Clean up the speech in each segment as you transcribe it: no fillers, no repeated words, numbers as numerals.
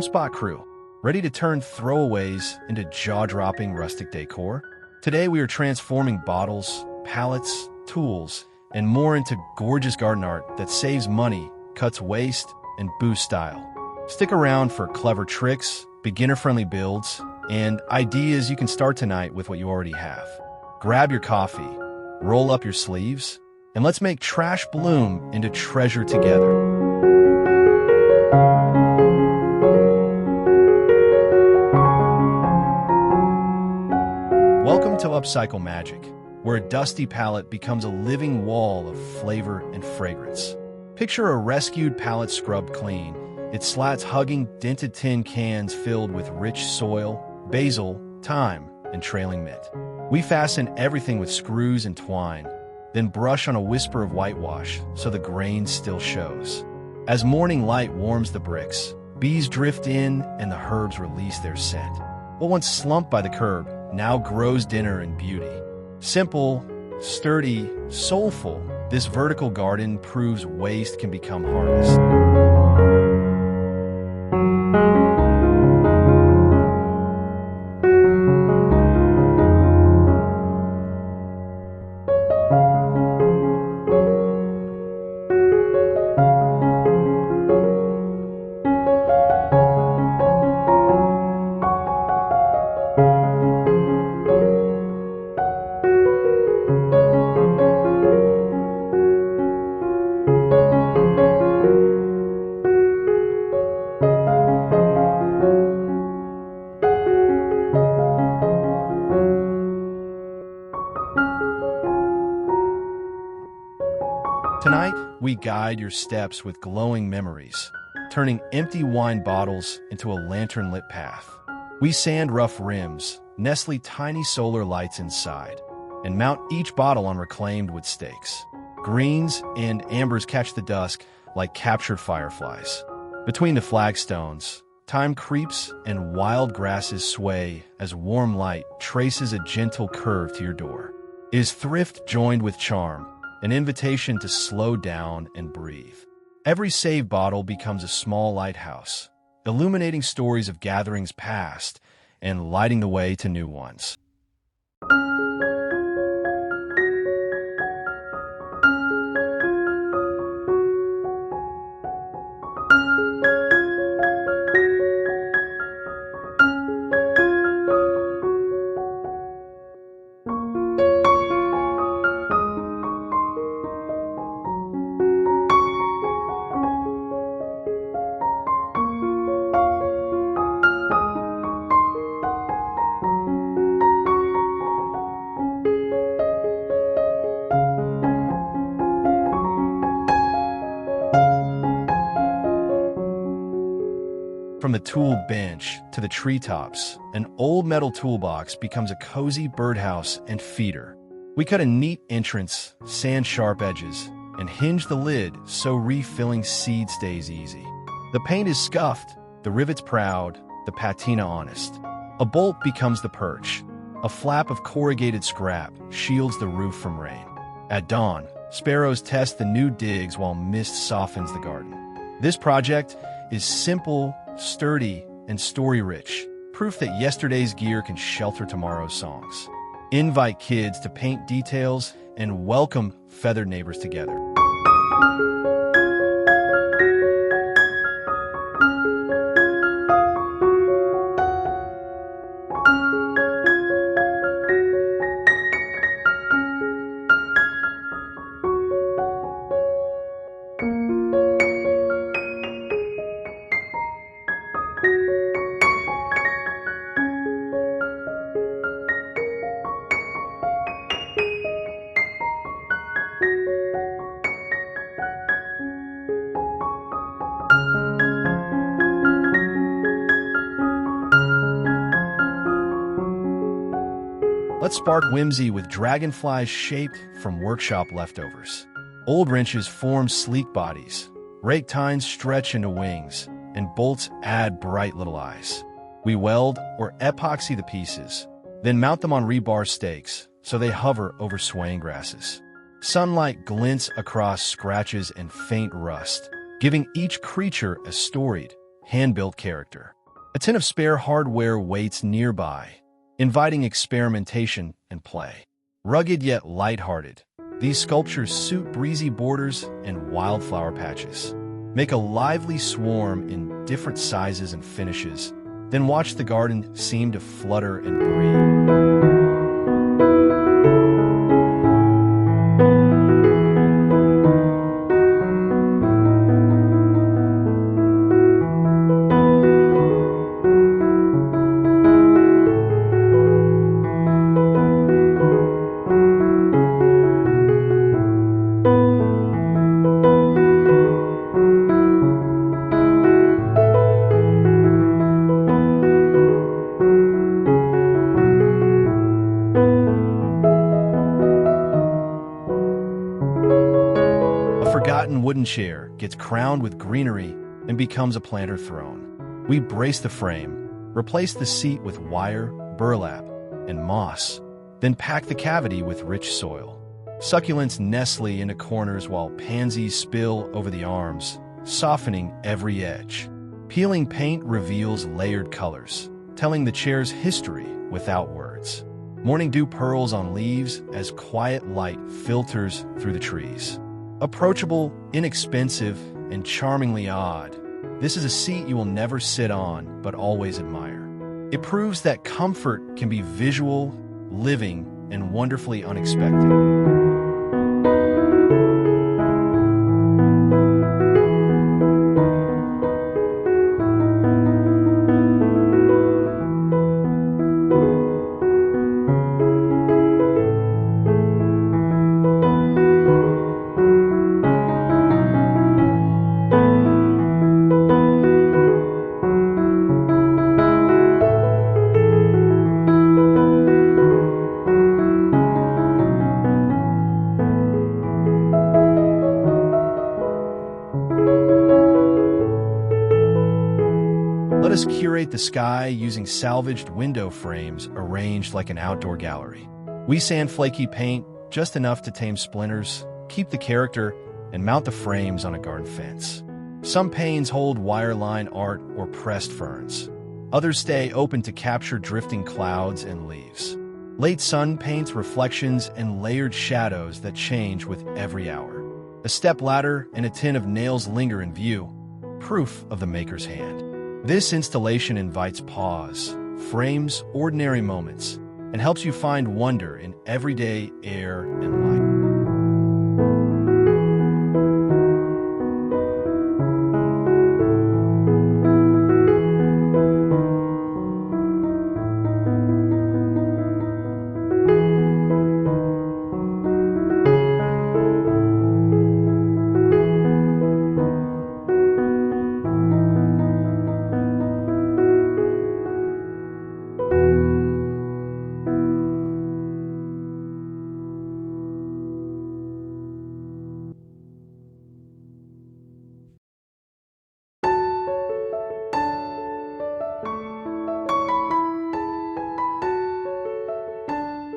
Homespot crew, ready to turn throwaways into jaw-dropping rustic decor? Today we are transforming bottles, pallets, tools, and more into gorgeous garden art that saves money, cuts waste, and boosts style. Stick around for clever tricks, beginner-friendly builds, and ideas you can start tonight with what you already have. Grab your coffee, roll up your sleeves, and let's make trash bloom into treasure together. Welcome to Upcycle Magic, where a dusty pallet becomes a living wall of flavor and fragrance. Picture a rescued pallet scrubbed clean, its slats hugging dented tin cans filled with rich soil, basil, thyme, and trailing mint. We fasten everything with screws and twine, then brush on a whisper of whitewash so the grain still shows. As morning light warms the bricks, bees drift in and the herbs release their scent. What once slumped by the curb now grows dinner and beauty. Simple, sturdy, soulful, this vertical garden proves waste can become harvest. Tonight, we guide your steps with glowing memories, turning empty wine bottles into a lantern-lit path. We sand rough rims, nestle tiny solar lights inside, and mount each bottle on reclaimed wood stakes. Greens and ambers catch the dusk like captured fireflies. Between the flagstones, thyme creeps and wild grasses sway as warm light traces a gentle curve to your door. Is thrift joined with charm, an invitation to slow down and breathe. Every saved bottle becomes a small lighthouse, illuminating stories of gatherings past and lighting the way to new ones. From the tool bench to the treetops, an old metal toolbox becomes a cozy birdhouse and feeder. We cut a neat entrance, sand sharp edges, and hinge the lid so refilling seed stays easy. The paint is scuffed, the rivets proud, the patina honest. A bolt becomes the perch. A flap of corrugated scrap shields the roof from rain. At dawn, sparrows test the new digs while mist softens the garden. This project is simple, sturdy, and story-rich, proof that yesterday's gear can shelter tomorrow's songs. Invite kids to paint details and welcome feathered neighbors together. Let's spark whimsy with dragonflies shaped from workshop leftovers. Old wrenches form sleek bodies, rake tines stretch into wings, and bolts add bright little eyes. We weld or epoxy the pieces, then mount them on rebar stakes so they hover over swaying grasses. Sunlight glints across scratches and faint rust, giving each creature a storied, hand-built character. A tin of spare hardware waits nearby, inviting experimentation and play. Rugged yet lighthearted, these sculptures suit breezy borders and wildflower patches. Make a lively swarm in different sizes and finishes, then watch the garden seem to flutter and breathe. Forgotten wooden chair gets crowned with greenery and becomes a planter throne. We brace the frame, replace the seat with wire, burlap, and moss, then pack the cavity with rich soil. Succulents nestle into corners while pansies spill over the arms, softening every edge. Peeling paint reveals layered colors, telling the chair's history without words. Morning dew pearls on leaves as quiet light filters through the trees. Approachable, inexpensive, and charmingly odd, this is a seat you will never sit on but always admire. It proves that comfort can be visual, living, and wonderfully unexpected. Let us curate the sky using salvaged window frames arranged like an outdoor gallery. We sand flaky paint just enough to tame splinters, keep the character, and mount the frames on a garden fence. Some panes hold wireline art or pressed ferns. Others stay open to capture drifting clouds and leaves. Late sun paints reflections and layered shadows that change with every hour. A step ladder and a tin of nails linger in view, proof of the maker's hand. This installation invites pause, frames ordinary moments, and helps you find wonder in everyday air and light.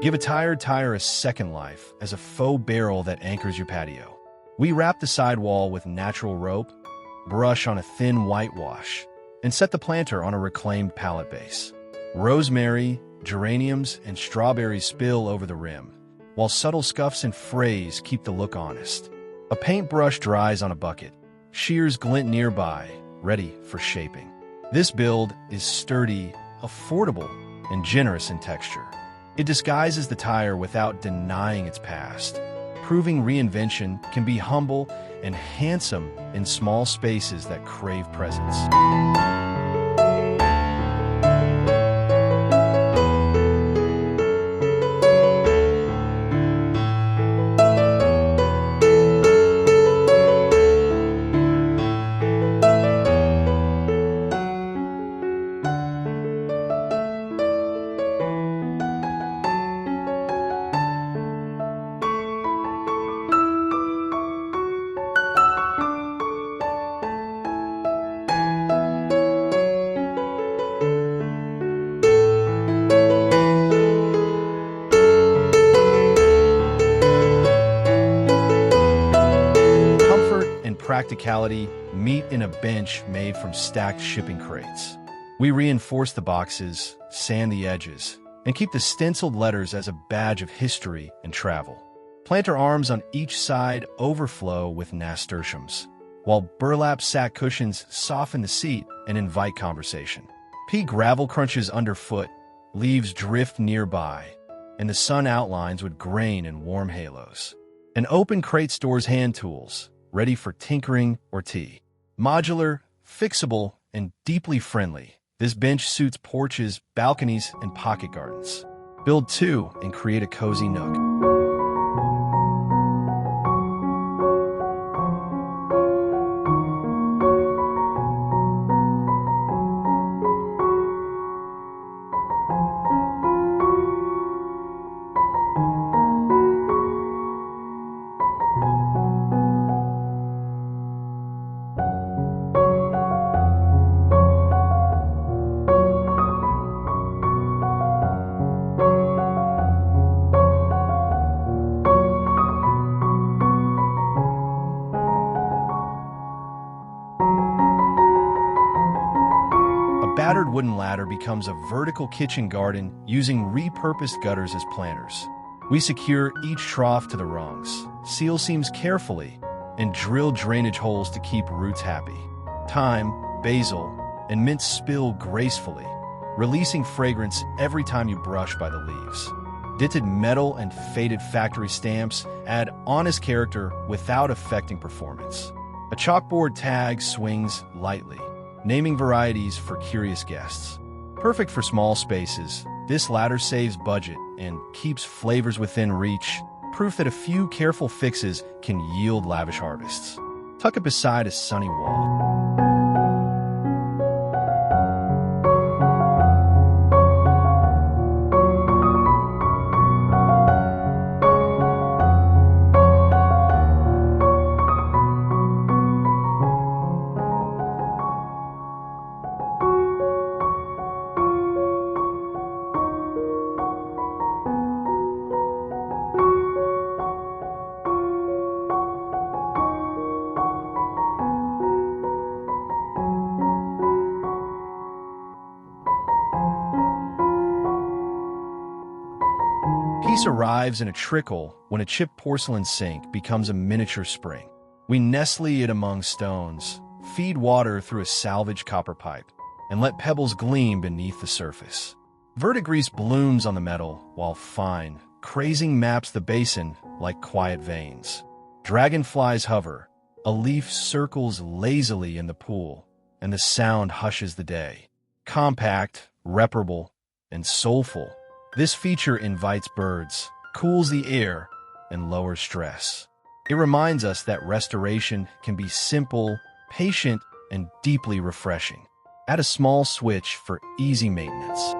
Give a tired tire a second life as a faux barrel that anchors your patio. We wrap the sidewall with natural rope, brush on a thin whitewash, and set the planter on a reclaimed pallet base. Rosemary, geraniums, and strawberries spill over the rim, while subtle scuffs and frays keep the look honest. A paintbrush dries on a bucket. Shears glint nearby, ready for shaping. This build is sturdy, affordable, and generous in texture. It disguises the tire without denying its past, proving reinvention can be humble and handsome in small spaces that crave presence. practicality meet in a bench made from stacked shipping crates. We reinforce the boxes, sand the edges, and keep the stenciled letters as a badge of history and travel. Planter arms on each side overflow with nasturtiums, while burlap sack cushions soften the seat and invite conversation. Pea gravel crunches underfoot, leaves drift nearby, and the sun outlines with grain and warm halos. An open crate stores hand tools, ready for tinkering or tea. Modular, fixable, and deeply friendly, this bench suits porches, balconies, and pocket gardens. Build two and create a cozy nook. Battered wooden ladder becomes a vertical kitchen garden using repurposed gutters as planters. We secure each trough to the rungs, seal seams carefully, and drill drainage holes to keep roots happy. Thyme, basil, and mint spill gracefully, releasing fragrance every time you brush by the leaves. Ditted metal and faded factory stamps add honest character without affecting performance. A chalkboard tag swings lightly, naming varieties for curious guests. Perfect for small spaces, this ladder saves budget and keeps flavors within reach, proof that a few careful fixes can yield lavish harvests. Tuck it beside a sunny wall. Peace arrives in a trickle when a chipped porcelain sink becomes a miniature spring. We nestle it among stones, feed water through a salvaged copper pipe, and let pebbles gleam beneath the surface. Verdigris blooms on the metal, while fine, crazing maps the basin like quiet veins. Dragonflies hover, a leaf circles lazily in the pool, and the sound hushes the day. Compact, reparable, and soulful, this feature invites birds, cools the air, and lowers stress. It reminds us that restoration can be simple, patient, and deeply refreshing. Add a small switch for easy maintenance.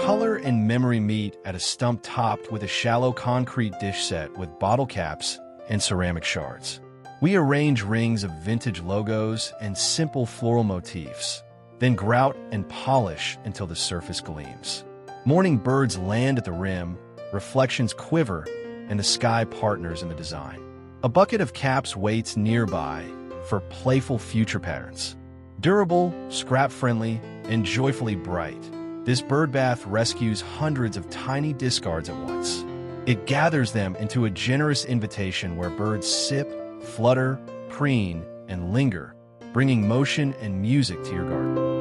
Color and memory meet at a stump topped with a shallow concrete dish set with bottle caps and ceramic shards. We arrange rings of vintage logos and simple floral motifs, then grout and polish until the surface gleams. Morning birds land at the rim, reflections quiver, and the sky partners in the design. A bucket of caps waits nearby for playful future patterns. Durable, scrap-friendly, and joyfully bright, this birdbath rescues hundreds of tiny discards at once. It gathers them into a generous invitation where birds sip, flutter, preen, and linger, bringing motion and music to your garden.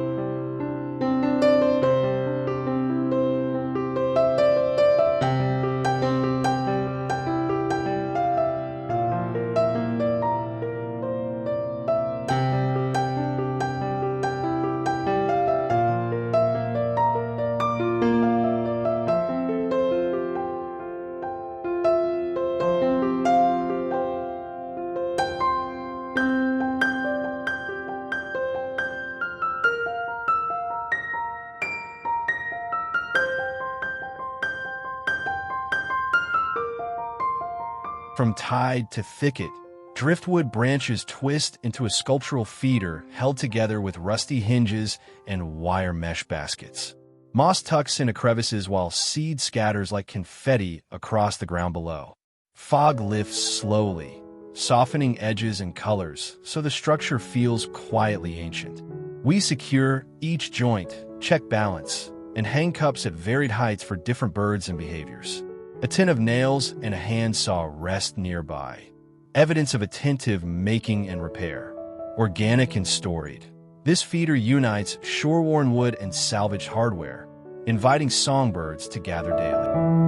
From tide to thicket, driftwood branches twist into a sculptural feeder held together with rusty hinges and wire mesh baskets. Moss tucks into crevices while seed scatters like confetti across the ground below. Fog lifts slowly, softening edges and colors so the structure feels quietly ancient. We secure each joint, check balance, and hang cups at varied heights for different birds and behaviors. A tin of nails and a handsaw rest nearby, evidence of attentive making and repair. Organic and storied, this feeder unites shore-worn wood and salvaged hardware, inviting songbirds to gather daily.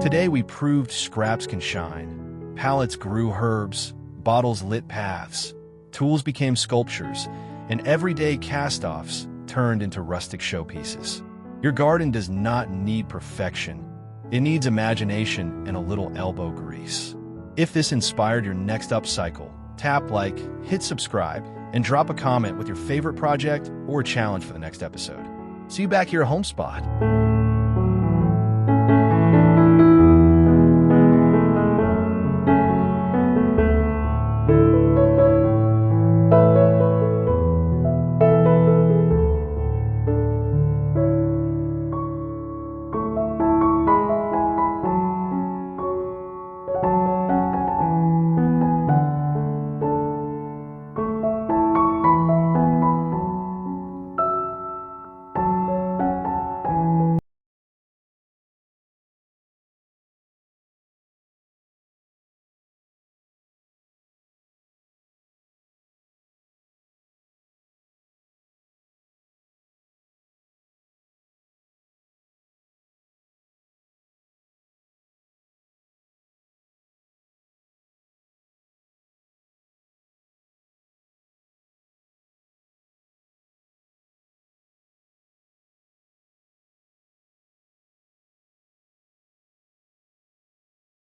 Today we proved scraps can shine. Pallets grew herbs, bottles lit paths, tools became sculptures, and everyday cast-offs turned into rustic showpieces. Your garden does not need perfection. It needs imagination and a little elbow grease. If this inspired your next upcycle, tap like, hit subscribe, and drop a comment with your favorite project or challenge for the next episode. See you back here at Homespot.